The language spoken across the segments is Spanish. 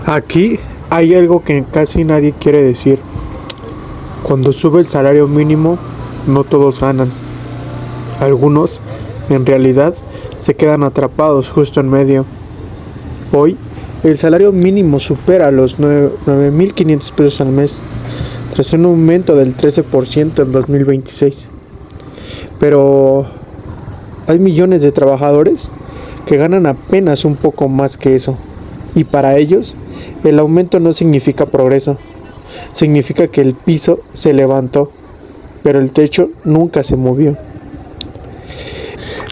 Aquí hay algo que casi nadie quiere decir. Cuando sube el salario mínimo, no todos ganan. Algunos, en realidad, se quedan atrapados justo en medio. Hoy, el salario mínimo supera los 9.500 pesos al mes, tras un aumento del 13% en 2026. Pero hay millones de trabajadores que ganan apenas un poco más que eso. Y para ellos, el aumento no significa progreso. Significa que el piso se levantó, pero el techo nunca se movió.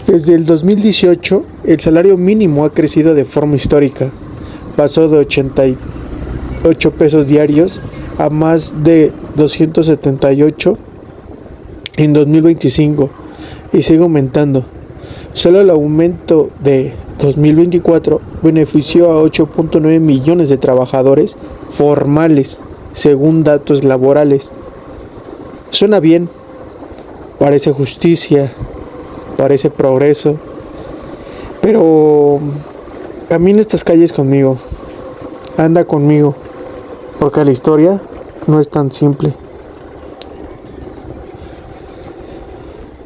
Desde el 2018, el salario mínimo ha crecido de forma histórica. Pasó de 88 pesos diarios a más de 278 en 2025 y sigue aumentando. Solo el aumento de 2024 benefició a 8.9 millones de trabajadores formales, según datos laborales. Suena bien, parece justicia, parece progreso, pero camina estas calles conmigo, anda conmigo, porque la historia no es tan simple.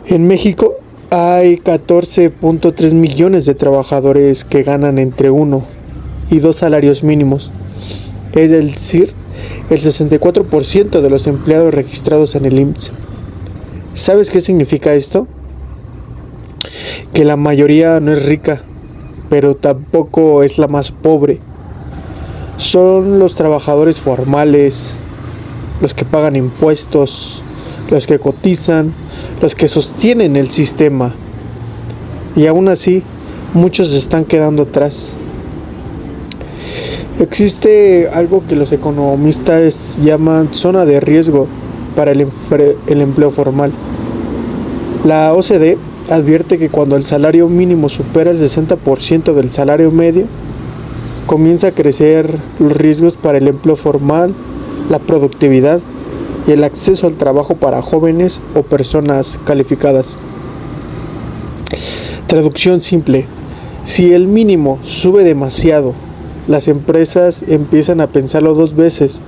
En México hay 14.3 millones de trabajadores que ganan entre 1 y 2 salarios mínimos, es decir, el 64% de los empleados registrados en el IMSS. ¿Sabes qué significa esto? Que la mayoría no es rica, pero tampoco es la más pobre. Son los trabajadores formales, los que pagan impuestos, los que cotizan, los que sostienen el sistema. Y aún así, muchos se están quedando atrás. Existe algo que los economistas llaman zona de riesgo para el empleo formal. La OCDE advierte que cuando el salario mínimo supera el 60% del salario medio, comienza a crecer los riesgos para el empleo formal, la productividad y el acceso al trabajo para jóvenes o personas calificadas. Traducción simple: si el mínimo sube demasiado, las empresas empiezan a pensarlo 2 veces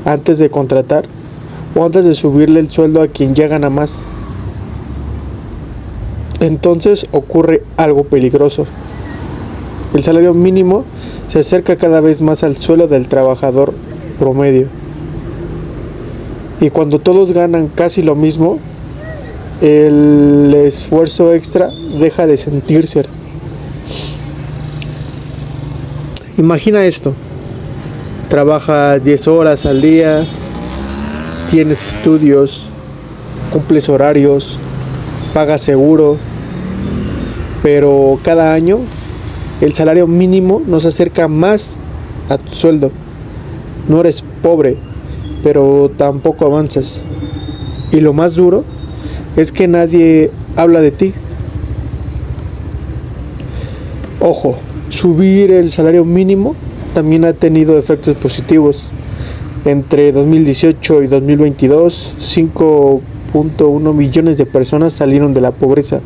antes de contratar o antes de subirle el sueldo a quien ya gana más. Entonces ocurre algo peligroso. El salario mínimo se acerca cada vez más al sueldo del trabajador promedio. Y cuando todos ganan casi lo mismo, el esfuerzo extra deja de sentirse. Imagina esto: trabajas 10 horas al día, tienes estudios, cumples horarios, pagas seguro, pero cada año el salario mínimo no se acerca más a tu sueldo. No eres pobre, pero tampoco avanzas. Y lo más duro es que nadie habla de ti. Ojo, subir el salario mínimo también ha tenido efectos positivos. Entre 2018 y 2022, 5.1 millones de personas salieron de la pobreza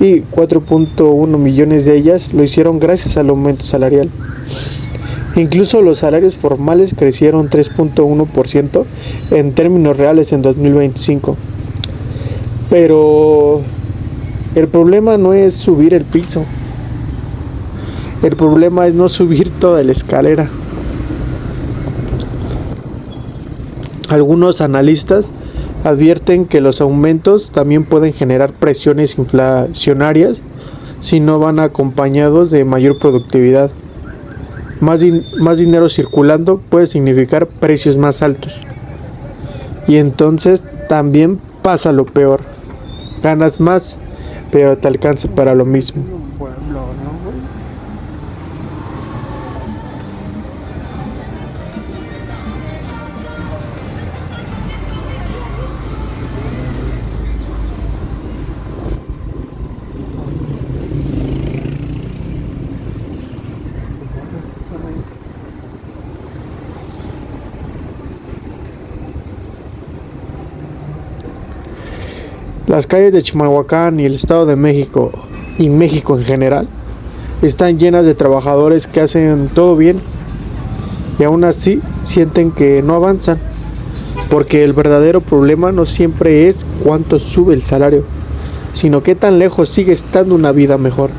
y 4.1 millones de ellas lo hicieron gracias al aumento salarial. Incluso los salarios formales crecieron 3.1% en términos reales en 2025. Pero el problema no es subir el piso. El problema es no subir toda la escalera. Algunos analistas advierten que los aumentos también pueden generar presiones inflacionarias si no van acompañados de mayor productividad. Más dinero circulando puede significar precios más altos. Y entonces también pasa lo peor. Ganas más, pero te alcanza para lo mismo. Las calles de Chimalhuacán y el Estado de México, y México en general, están llenas de trabajadores que hacen todo bien, y aún así sienten que no avanzan, porque el verdadero problema no siempre es cuánto sube el salario, sino qué tan lejos sigue estando una vida mejor.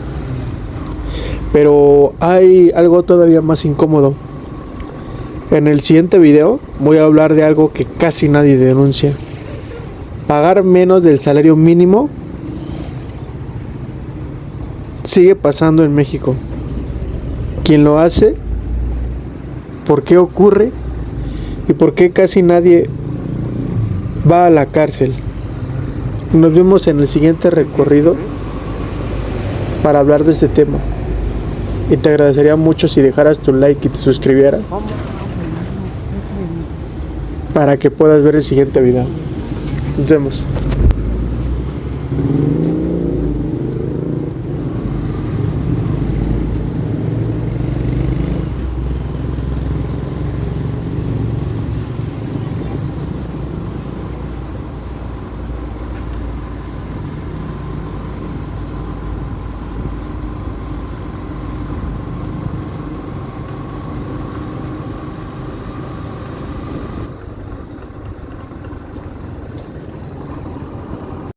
Pero hay algo todavía más incómodo. En el siguiente video voy a hablar de algo que casi nadie denuncia: pagar menos del salario mínimo sigue pasando en México. ¿Quién lo hace? ¿Por qué ocurre? ¿Y por qué casi nadie va a la cárcel? Nos vemos en el siguiente recorrido para hablar de este tema. Y te agradecería mucho si dejaras tu like y te suscribieras para que puedas ver el siguiente video. Nos vemos.